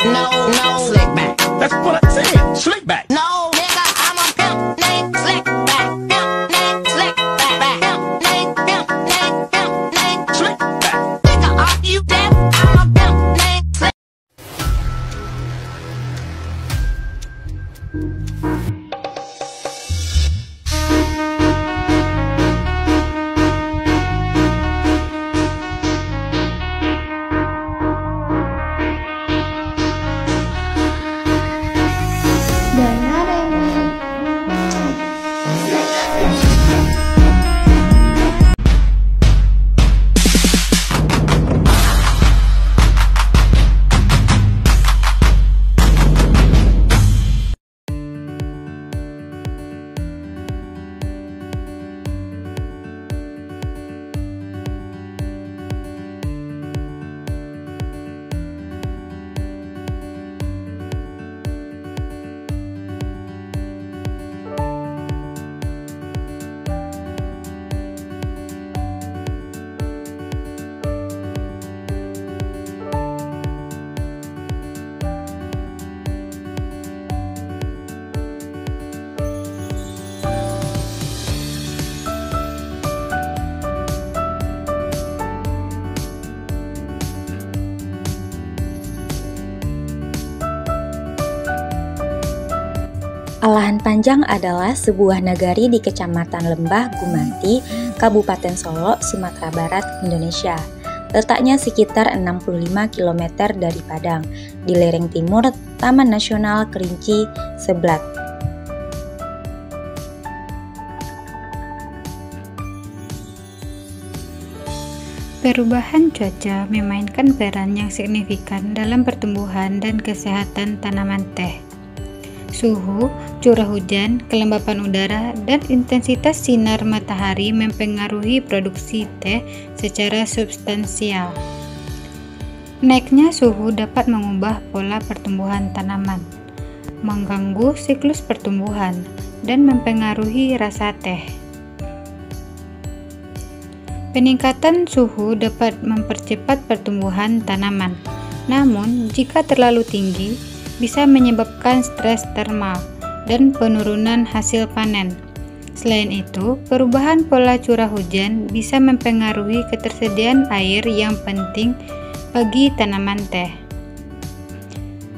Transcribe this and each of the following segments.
No, slick back. That's what I said. Slick back. No, nigga, I'm a pimp named Slick Back. Pimp named Slick Back. Pimp named Slick back. Nigga, are you deaf? I'm a pimp named Slick. Alahan Panjang adalah sebuah nagari di Kecamatan Lembah Gumanti, Kabupaten Solo, Sumatera Barat, Indonesia. Letaknya sekitar 65 km dari Padang, di lereng timur Taman Nasional Kerinci Seblat. Perubahan cuaca memainkan peran yang signifikan dalam pertumbuhan dan kesehatan tanaman teh. Suhu, curah hujan, kelembapan udara, dan intensitas sinar matahari mempengaruhi produksi teh secara substansial. Naiknya suhu dapat mengubah pola pertumbuhan tanaman, mengganggu siklus pertumbuhan, dan mempengaruhi rasa teh. Peningkatan suhu dapat mempercepat pertumbuhan tanaman, namun jika terlalu tinggi, bisa menyebabkan stres termal dan penurunan hasil panen. Selain itu, perubahan pola curah hujan bisa mempengaruhi ketersediaan air yang penting bagi tanaman teh.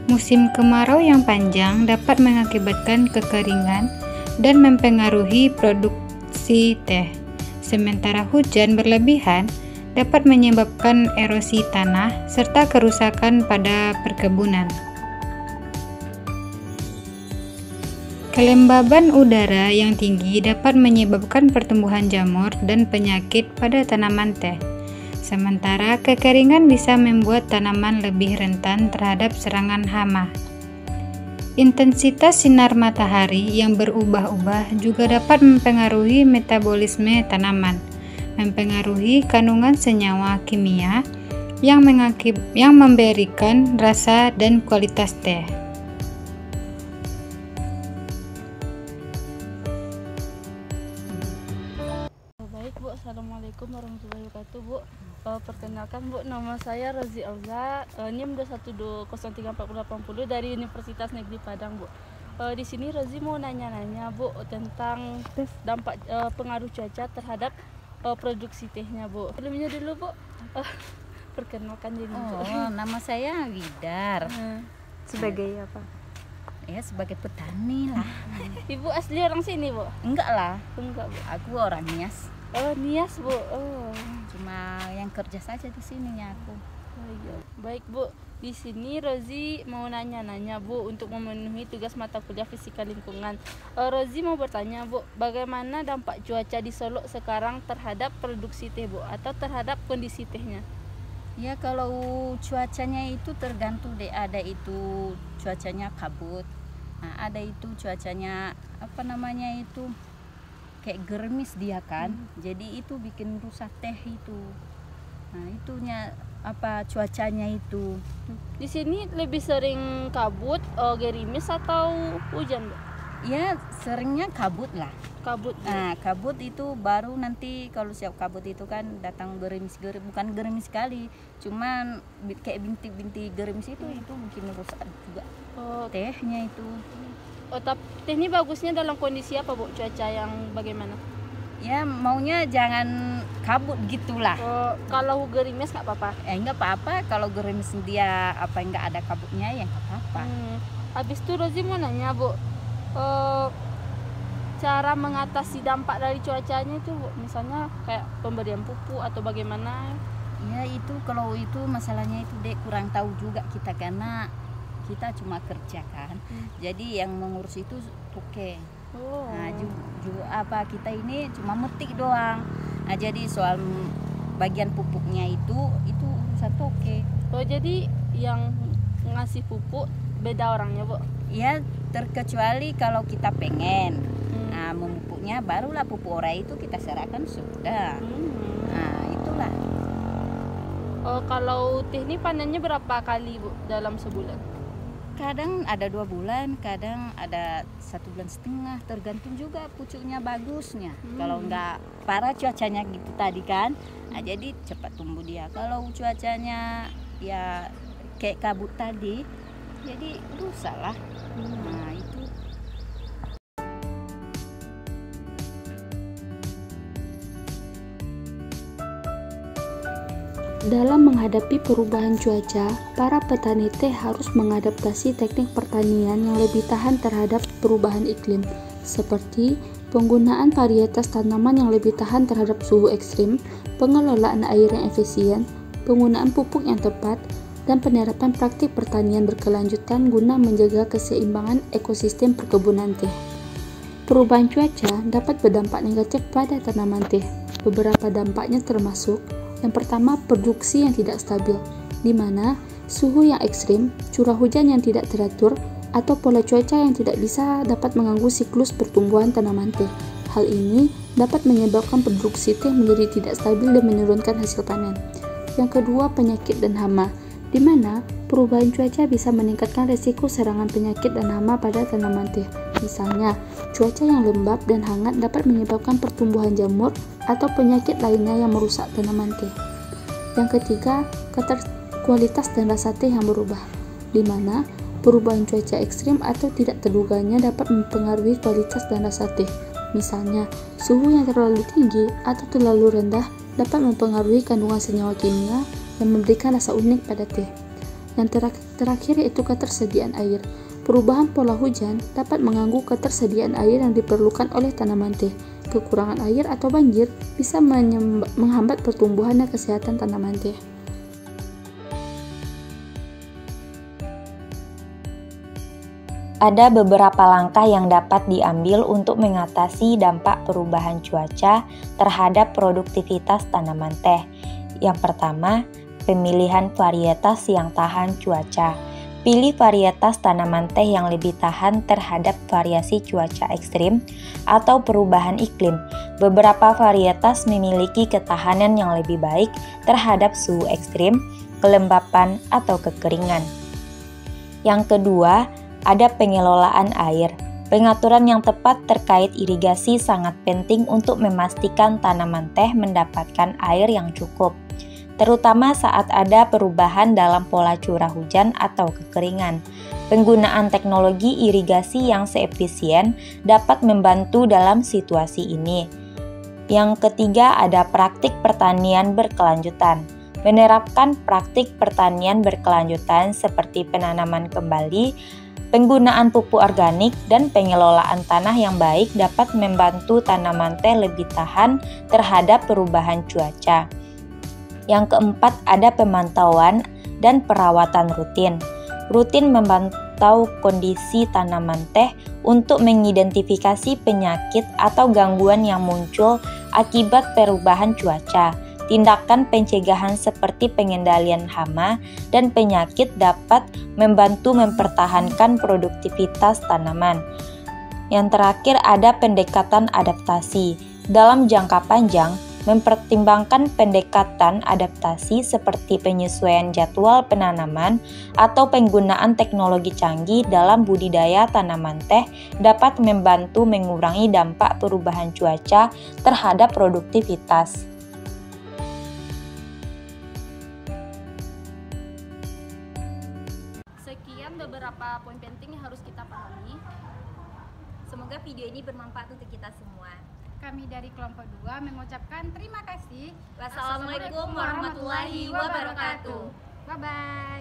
Musim kemarau yang panjang dapat mengakibatkan kekeringan dan mempengaruhi produksi teh. Sementara hujan berlebihan dapat menyebabkan erosi tanah serta kerusakan pada perkebunan. Kelembaban udara yang tinggi dapat menyebabkan pertumbuhan jamur dan penyakit pada tanaman teh. Sementara kekeringan bisa membuat tanaman lebih rentan terhadap serangan hama. Intensitas sinar matahari yang berubah-ubah juga dapat mempengaruhi metabolisme tanaman, mempengaruhi kandungan senyawa kimia yang memberikan rasa dan kualitas teh. Baik Bu, Assalamualaikum warahmatullahi wabarakatuh Bu. Perkenalkan Bu, nama saya Rozi Elza, NIM 212034080 dari Universitas Negeri Padang Bu. Di sini Rozi mau nanya-nanya Bu tentang dampak pengaruh cuaca terhadap produksi tehnya Bu. Sebelumnya dulu Bu, perkenalkan diri Bu. Nama saya Widar. Sebagai apa? Ya sebagai petani lah. Ibu asli orang sini Bu? Enggak lah, Enggak Bu. aku orang Nias. Oh Nias Bu. Oh. Cuma yang kerja saja di sininya aku. Oh, iya. Baik Bu, di sini Rozi mau nanya-nanya Bu untuk memenuhi tugas mata kuliah fisika lingkungan. Rozi mau bertanya Bu, bagaimana dampak cuaca di Solo sekarang terhadap produksi teh Bu atau terhadap kondisi tehnya? Ya kalau cuacanya itu tergantung deh, ada itu cuacanya kabut. Nah, ada itu cuacanya apa namanya itu kayak gerimis dia kan. Jadi itu bikin rusak teh itu. Nah, itunya apa cuacanya itu. Di sini lebih sering kabut, gerimis atau hujan Bu? Ya seringnya kabut lah. Kabut. Nah, kabut itu baru nanti kalau siap kabut itu kan datang gerimis-gerimis, bukan gerimis sekali, cuman kayak bintik-bintik gerimis itu mungkin rusak juga Oh, tehnya itu. oh, tapi teh ini bagusnya dalam kondisi apa, Bu? Cuaca yang bagaimana? Ya maunya jangan kabut gitulah. Oh, kalau gerimis nggak apa-apa. Nggak apa-apa kalau gerimis dia nggak ada kabutnya ya nggak apa-apa. Habis itu Rozi mau nanya, Bu, cara mengatasi dampak dari cuacanya itu, Bu, misalnya kayak pemberian pupuk atau bagaimana? Ya itu kalau itu masalahnya itu Dek kurang tahu juga kita karena kita cuma kerja kan. Jadi yang mengurus itu Tuke. Oh. Nah, kita ini cuma metik doang. Nah, jadi soal bagian pupuknya itu urusan Tuke. Oh, jadi yang ngasih pupuk beda orangnya, Bu? Ya terkecuali kalau kita pengen. Nah, memupuknya barulah pupuk ora itu kita serahkan sudah. Nah, itulah. Oh, kalau teh ini panennya berapa kali, Bu, dalam sebulan? Kadang ada 2 bulan, kadang ada 1,5 bulan, tergantung juga pucuknya bagusnya. Kalau nggak parah cuacanya gitu tadi kan, nah jadi cepat tumbuh dia. Kalau cuacanya ya kayak kabut tadi, jadi rusak lah. Nah itu. Dalam menghadapi perubahan cuaca, para petani teh harus mengadaptasi teknik pertanian yang lebih tahan terhadap perubahan iklim, seperti penggunaan varietas tanaman yang lebih tahan terhadap suhu ekstrim, pengelolaan air yang efisien, penggunaan pupuk yang tepat, dan penerapan praktik pertanian berkelanjutan guna menjaga keseimbangan ekosistem perkebunan teh. Perubahan cuaca dapat berdampak negatif pada tanaman teh. Beberapa dampaknya termasuk: yang pertama, produksi yang tidak stabil, di mana suhu yang ekstrim, curah hujan yang tidak teratur, atau pola cuaca yang tidak bisa dapat mengganggu siklus pertumbuhan tanaman teh. Hal ini dapat menyebabkan produksi teh menjadi tidak stabil dan menurunkan hasil panen. Yang kedua, penyakit dan hama, di mana perubahan cuaca bisa meningkatkan resiko serangan penyakit dan hama pada tanaman teh. Misalnya, cuaca yang lembab dan hangat dapat menyebabkan pertumbuhan jamur atau penyakit lainnya yang merusak tanaman teh. Yang ketiga, kualitas dan rasa teh yang berubah, di mana perubahan cuaca ekstrim atau tidak terduganya dapat mempengaruhi kualitas dan rasa teh. Misalnya, suhu yang terlalu tinggi atau terlalu rendah dapat mempengaruhi kandungan senyawa kimia yang memberikan rasa unik pada teh. Yang terakhir yaitu ketersediaan air. Perubahan pola hujan dapat mengganggu ketersediaan air yang diperlukan oleh tanaman teh. Kekurangan air atau banjir bisa menghambat pertumbuhan dan kesehatan tanaman teh. Ada beberapa langkah yang dapat diambil untuk mengatasi dampak perubahan cuaca terhadap produktivitas tanaman teh. Yang pertama, pemilihan varietas yang tahan cuaca. Pilih varietas tanaman teh yang lebih tahan terhadap variasi cuaca ekstrim atau perubahan iklim. Beberapa varietas memiliki ketahanan yang lebih baik terhadap suhu ekstrim, kelembapan, atau kekeringan. Yang kedua, ada pengelolaan air. Pengaturan yang tepat terkait irigasi sangat penting untuk memastikan tanaman teh mendapatkan air yang cukup, terutama saat ada perubahan dalam pola curah hujan atau kekeringan. Penggunaan teknologi irigasi yang seefisien dapat membantu dalam situasi ini. Yang ketiga, ada praktik pertanian berkelanjutan. Menerapkan praktik pertanian berkelanjutan seperti penanaman kembali, penggunaan pupuk organik, dan pengelolaan tanah yang baik dapat membantu tanaman teh lebih tahan terhadap perubahan cuaca. Yang keempat, ada pemantauan dan perawatan rutin. Rutin memantau kondisi tanaman teh untuk mengidentifikasi penyakit atau gangguan yang muncul akibat perubahan cuaca. Tindakan pencegahan seperti pengendalian hama dan penyakit dapat membantu mempertahankan produktivitas tanaman. Yang terakhir, ada pendekatan adaptasi. Dalam jangka panjang, mempertimbangkan pendekatan adaptasi seperti penyesuaian jadwal penanaman atau penggunaan teknologi canggih dalam budidaya tanaman teh dapat membantu mengurangi dampak perubahan cuaca terhadap produktivitas. Sekian beberapa poin penting yang harus kita pahami. Semoga video ini bermanfaat untuk kita semua. Kami dari kelompok 2 mengucapkan terima kasih. Wassalamualaikum warahmatullahi wabarakatuh. Bye-bye.